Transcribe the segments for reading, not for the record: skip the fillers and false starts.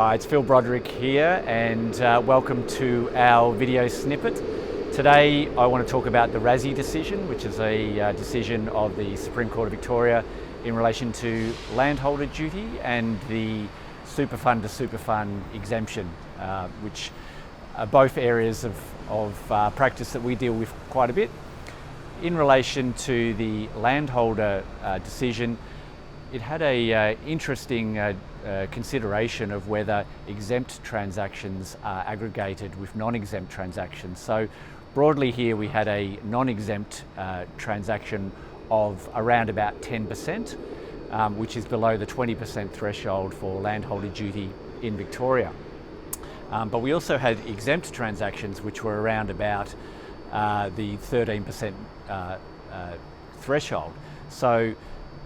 Hi, it's Phil Broderick here, and welcome to our video snippet. Today I want to talk about the Razzy decision, which is a decision of the Supreme Court of Victoria in relation to landholder duty and the superfund to superfund exemption, which are both areas of practice that we deal with quite a bit. In relation to the landholder decision, it had a interesting consideration of whether exempt transactions are aggregated with non-exempt transactions. So broadly here we had a non-exempt transaction of around about 10%, which is below the 20% threshold for landholder duty in Victoria. But we also had exempt transactions which were around about the 13% threshold. So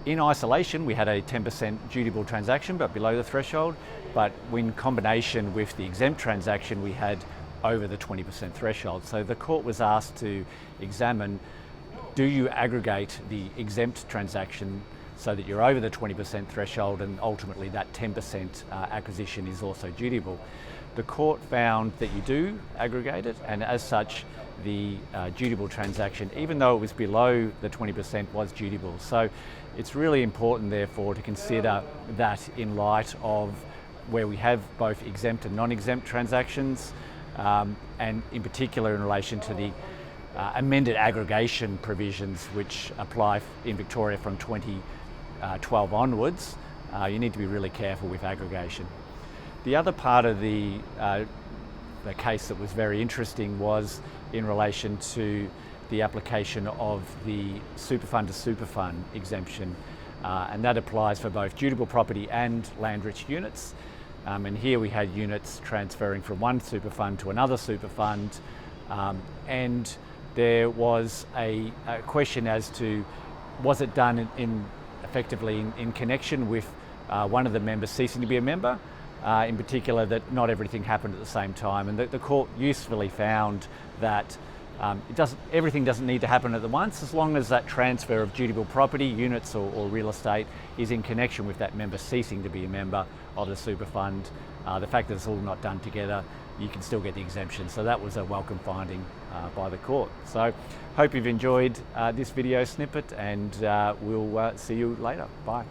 in isolation, we had a 10% dutiable transaction, but below the threshold. But in combination with the exempt transaction, we had over the 20% threshold. So the court was asked to examine, do you aggregate the exempt transaction so that you're over the 20% threshold, and ultimately that 10% acquisition is also dutiable. The court found that you do aggregate it, and as such, the dutiable transaction, even though it was below the 20%, was dutiable. So it's really important, therefore, to consider that in light of where we have both exempt and non-exempt transactions, and in particular in relation to the amended aggregation provisions which apply in Victoria from 2012 onwards. You need to be really careful with aggregation. The other part of the case that was very interesting was in relation to the application of the superfund to superfund exemption, and that applies for both dutiable property and land-rich units. And here we had units transferring from one superfund to another superfund, and there was a question as to, was it done effectively in connection with one of the members ceasing to be a member? In particular, that not everything happened at the same time, and the court usefully found that everything doesn't need to happen at once, as long as that transfer of dutiable property, units or real estate is in connection with that member ceasing to be a member of the superfund. The fact that it's all not done together, you can still get the exemption. So that was a welcome finding by the court. So hope you've enjoyed this video snippet, and we'll see you later. Bye.